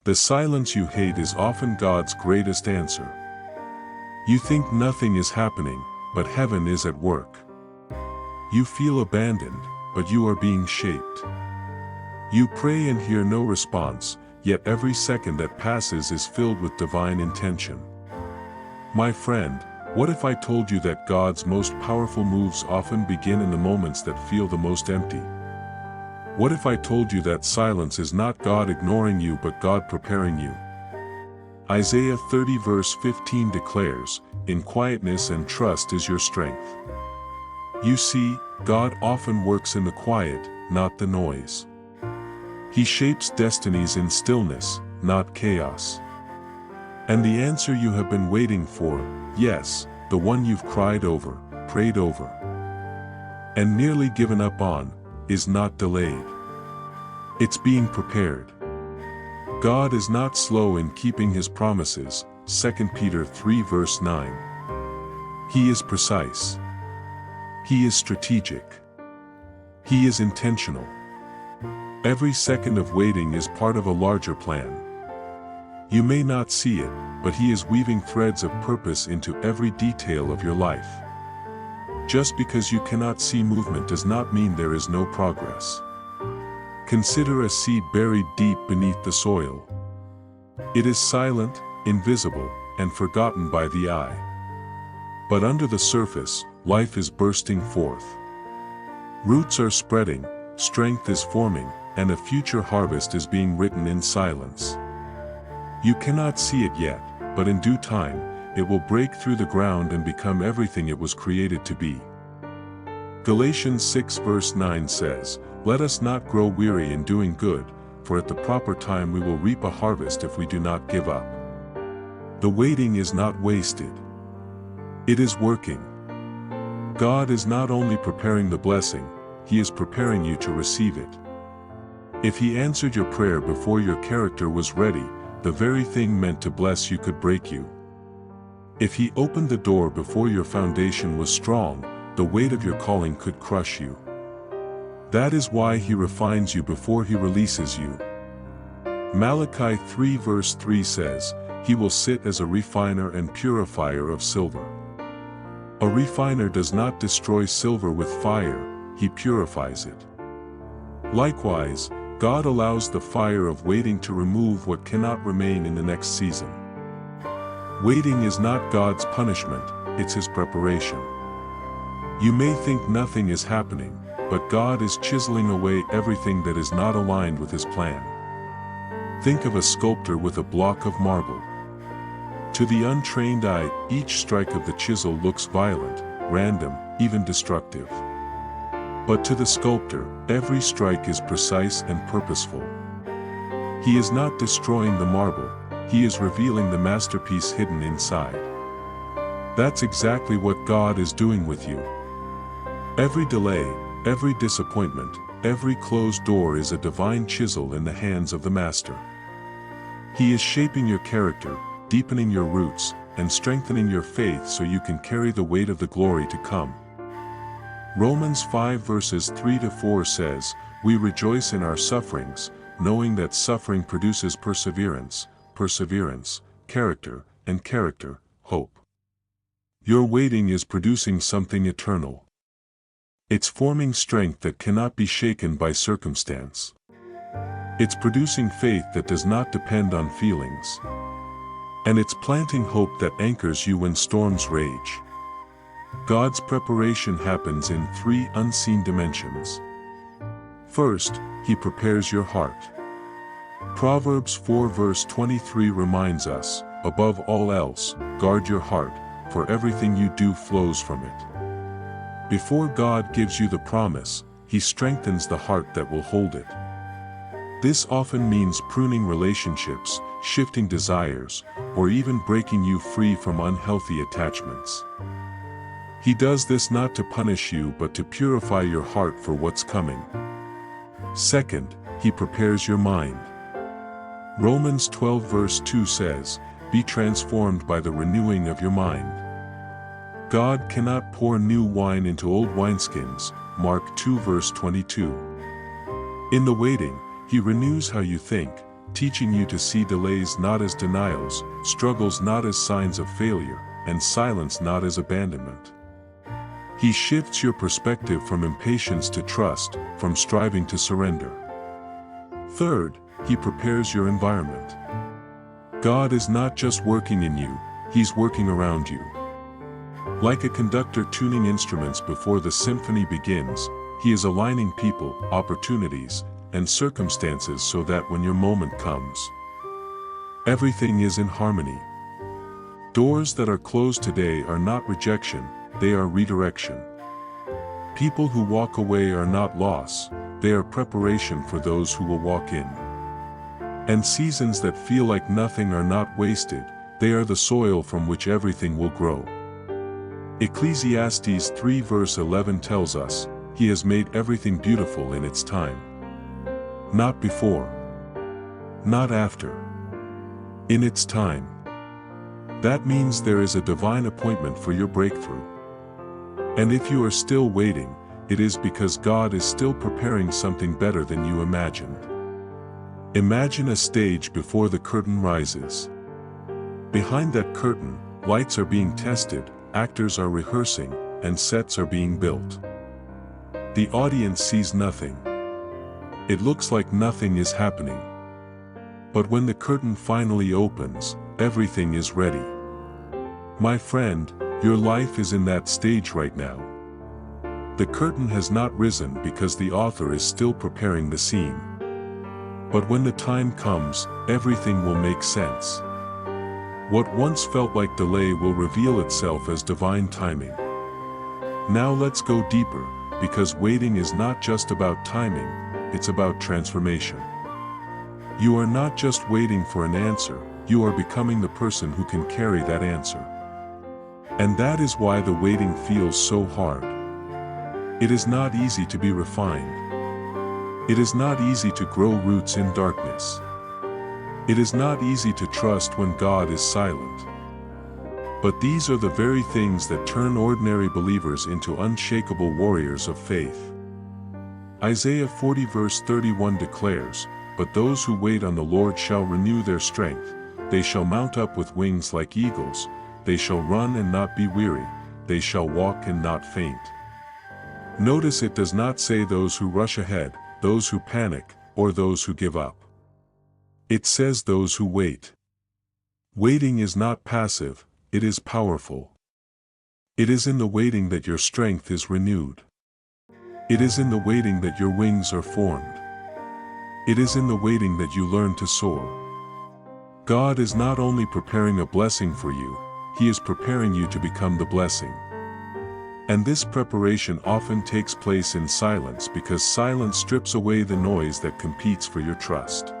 The silence you hate is often God's greatest answer. You think nothing is happening, but heaven is at work. You feel abandoned, but you are being shaped. You pray and hear no response, yet every second that passes is filled with divine intention. My friend, what if I told you that God's most powerful moves often begin in the moments that feel the most empty? What if I told you that silence is not God ignoring you but God preparing you? Isaiah 30 verse 15 declares, "In quietness and trust is your strength." You see, God often works in the quiet, not the noise. He shapes destinies in stillness, not chaos. And the answer you have been waiting for, yes, the one you've cried over, prayed over, and nearly given up on, is not delayed. It's being prepared. God is not slow in keeping his promises, 2 Peter 3 verse 9. He is precise. He is strategic. He is intentional. Every second of waiting is part of a larger plan. You may not see it, but he is weaving threads of purpose into every detail of your life. Just because you cannot see movement does not mean there is no progress. Consider a seed buried deep beneath the soil. It is silent, invisible, and forgotten by the eye. But under the surface, life is bursting forth. Roots are spreading, strength is forming, and a future harvest is being written in silence. You cannot see it yet, but in due time, it will break through the ground and become everything it was created to be. Galatians 6 verse 9 says, "Let us not grow weary in doing good, for at the proper time we will reap a harvest if we do not give up." The waiting is not wasted. It is working. God is not only preparing the blessing, he is preparing you to receive it. If he answered your prayer before your character was ready, the very thing meant to bless you could break you. If he opened the door before your foundation was strong, the weight of your calling could crush you. That is why he refines you before he releases you. Malachi 3 verse 3 says, "He will sit as a refiner and purifier of silver." A refiner does not destroy silver with fire, he purifies it. Likewise, God allows the fire of waiting to remove what cannot remain in the next season. Waiting is not God's punishment, it's his preparation. You may think nothing is happening, but God is chiseling away everything that is not aligned with his plan. Think of a sculptor with a block of marble. To the untrained eye, each strike of the chisel looks violent, random, even destructive. But to the sculptor, every strike is precise and purposeful. He is not destroying the marble, he is revealing the masterpiece hidden inside. That's exactly what God is doing with you. Every delay, every disappointment, every closed door is a divine chisel in the hands of the Master. He is shaping your character, deepening your roots, and strengthening your faith so you can carry the weight of the glory to come. Romans 5 verses 3 to 4 says, "We rejoice in our sufferings, knowing that suffering produces perseverance, perseverance, character, and character, hope." Your waiting is producing something eternal. It's forming strength that cannot be shaken by circumstance. It's producing faith that does not depend on feelings. And it's planting hope that anchors you when storms rage. God's preparation happens in three unseen dimensions. First, he prepares your heart. Proverbs 4 verse 23 reminds us, "Above all else, guard your heart, for everything you do flows from it." Before God gives you the promise, he strengthens the heart that will hold it. This often means pruning relationships, shifting desires, or even breaking you free from unhealthy attachments. He does this not to punish you but to purify your heart for what's coming. Second, he prepares your mind. Romans 12 verse 2 says, "Be transformed by the renewing of your mind." God cannot pour new wine into old wineskins, Mark 2 verse 22. In the waiting, he renews how you think, teaching you to see delays not as denials, struggles not as signs of failure, and silence not as abandonment. He shifts your perspective from impatience to trust, from striving to surrender. Third, He prepares your environment. God is not just working in you, He's working around you. Like a conductor tuning instruments before the symphony begins, He is aligning people, opportunities, and circumstances so that when your moment comes, everything is in harmony. Doors that are closed today are not rejection, they are redirection. People who walk away are not loss, they are preparation for those who will walk in. And seasons that feel like nothing are not wasted, they are the soil from which everything will grow. Ecclesiastes 3 verse 11 tells us, He has made everything beautiful in its time. Not before. Not after. In its time. That means there is a divine appointment for your breakthrough. And if you are still waiting, it is because God is still preparing something better than you imagined. Imagine a stage before the curtain rises. Behind that curtain, lights are being tested, actors are rehearsing, and sets are being built. The audience sees nothing. It looks like nothing is happening. But when the curtain finally opens, everything is ready. My friend, your life is in that stage right now. The curtain has not risen because the author is still preparing the scene. But when the time comes, everything will make sense. What once felt like delay will reveal itself as divine timing. Now let's go deeper, because waiting is not just about timing, it's about transformation. You are not just waiting for an answer, you are becoming the person who can carry that answer. And that is why the waiting feels so hard. It is not easy to be refined. It is not easy to grow roots in darkness. It is not easy to trust when God is silent. But these are the very things that turn ordinary believers into unshakable warriors of faith. Isaiah 40 verse 31 declares, "But those who wait on the Lord shall renew their strength, they shall mount up with wings like eagles, they shall run and not be weary, they shall walk and not faint." Notice it does not say those who rush ahead, those who panic, or those who give up. It says those who wait. Waiting is not passive, it is powerful. It is in the waiting that your strength is renewed. It is in the waiting that your wings are formed. It is in the waiting that you learn to soar. God is not only preparing a blessing for you, He is preparing you to become the blessing. And this preparation often takes place in silence because silence strips away the noise that competes for your trust.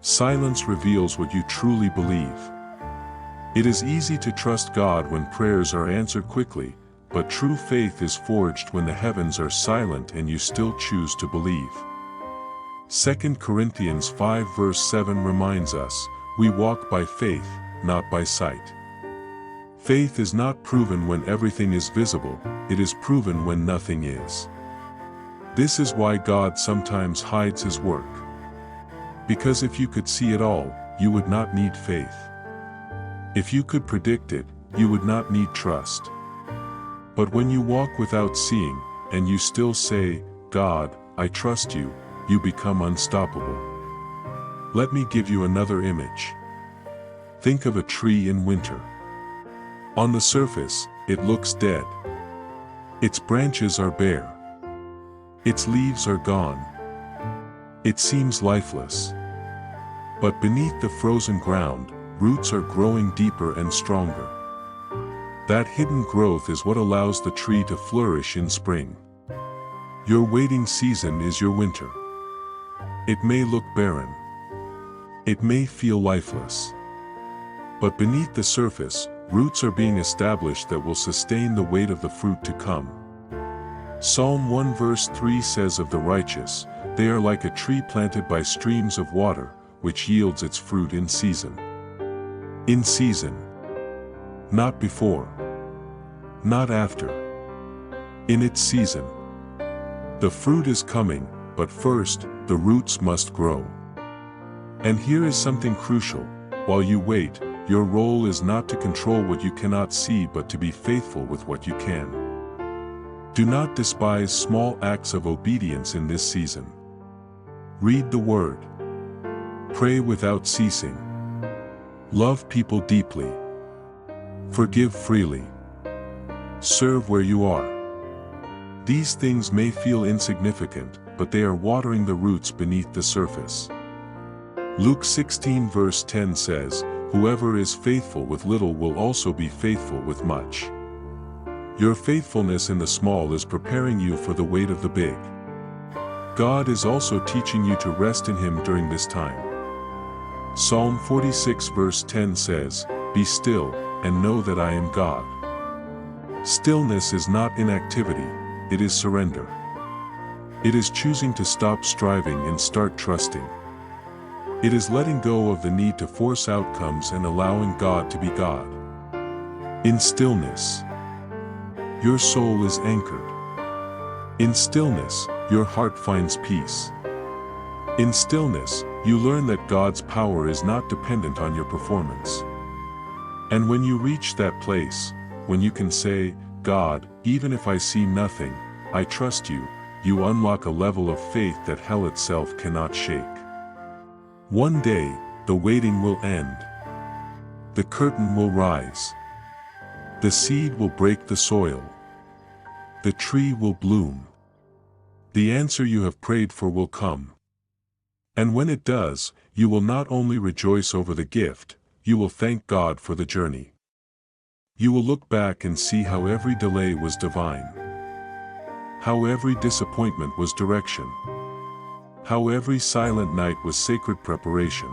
Silence reveals what you truly believe. It is easy to trust God when prayers are answered quickly, but true faith is forged when the heavens are silent and you still choose to believe. 2 Corinthians 5 verse 7 reminds us, we walk by faith, not by sight. Faith is not proven when everything is visible, it is proven when nothing is. This is why God sometimes hides His work. Because if you could see it all, you would not need faith. If you could predict it, you would not need trust. But when you walk without seeing, and you still say, God, I trust you, you become unstoppable. Let me give you another image. Think of a tree in winter. On the surface, it looks dead. Its branches are bare. Its leaves are gone. It seems lifeless. But beneath the frozen ground, roots are growing deeper and stronger. That hidden growth is what allows the tree to flourish in spring. Your waiting season is your winter. It may look barren. It may feel lifeless. But beneath the surface, roots are being established that will sustain the weight of the fruit to come. Psalm 1 verse 3 says of the righteous, they are like a tree planted by streams of water, which yields its fruit in season. In season. Not before. Not after. In its season. The fruit is coming, but first, the roots must grow. And here is something crucial. While you wait, your role is not to control what you cannot see but to be faithful with what you can. Do not despise small acts of obedience in this season. Read the Word. Pray without ceasing. Love people deeply. Forgive freely. Serve where you are. These things may feel insignificant, but they are watering the roots beneath the surface. Luke 16 verse 10 says, "Whoever is faithful with little will also be faithful with much." Your faithfulness in the small is preparing you for the weight of the big. God is also teaching you to rest in Him during this time. Psalm 46 verse 10 says, "Be still, and know that I am God." Stillness is not inactivity, it is surrender. It is choosing to stop striving and start trusting. It is letting go of the need to force outcomes and allowing God to be God. In stillness, your soul is anchored. In stillness, your heart finds peace. In stillness, you learn that God's power is not dependent on your performance. And when you reach that place, when you can say, "God, even if I see nothing, I trust you," you unlock a level of faith that hell itself cannot shake. One day, the waiting will end. The curtain will rise. The seed will break the soil. The tree will bloom. The answer you have prayed for will come. And when it does, you will not only rejoice over the gift, you will thank God for the journey. You will look back and see how every delay was divine. How every disappointment was direction. How every silent night was sacred preparation.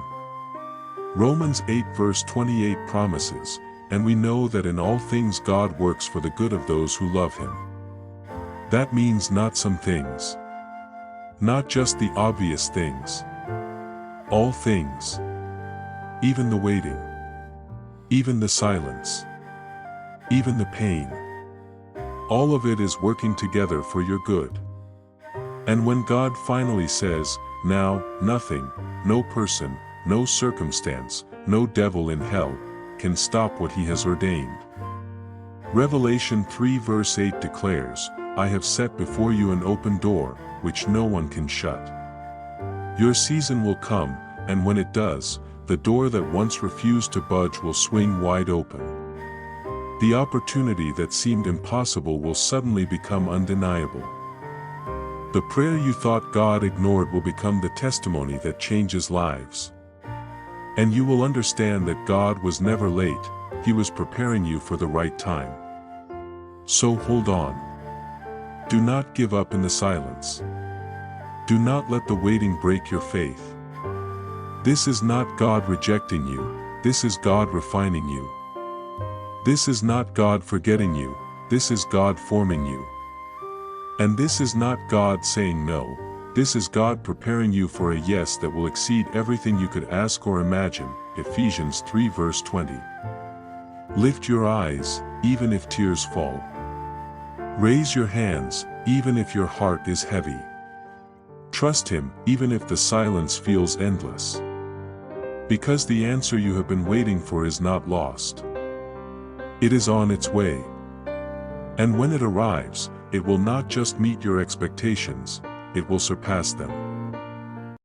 Romans 8 verse 28 promises, "And we know that in all things God works for the good of those who love Him." That means not some things. Not just the obvious things. All things. Even the waiting. Even the silence. Even the pain. All of it is working together for your good. And when God finally says, "Now, nothing, no person, no circumstance, no devil in hell, can stop what He has ordained." Revelation 3 verse 8 declares, "I have set before you an open door, which no one can shut." Your season will come, and when it does, the door that once refused to budge will swing wide open. The opportunity that seemed impossible will suddenly become undeniable. The prayer you thought God ignored will become the testimony that changes lives. And you will understand that God was never late, He was preparing you for the right time. So hold on. Do not give up in the silence. Do not let the waiting break your faith. This is not God rejecting you, this is God refining you. This is not God forgetting you, this is God forming you. And this is not God saying no, this is God preparing you for a yes that will exceed everything you could ask or imagine. Ephesians 3 verse 20. Lift your eyes, even if tears fall. Raise your hands, even if your heart is heavy. Trust Him, even if the silence feels endless. Because the answer you have been waiting for is not lost. It is on its way. And when it arrives, it will not just meet your expectations, it will surpass them.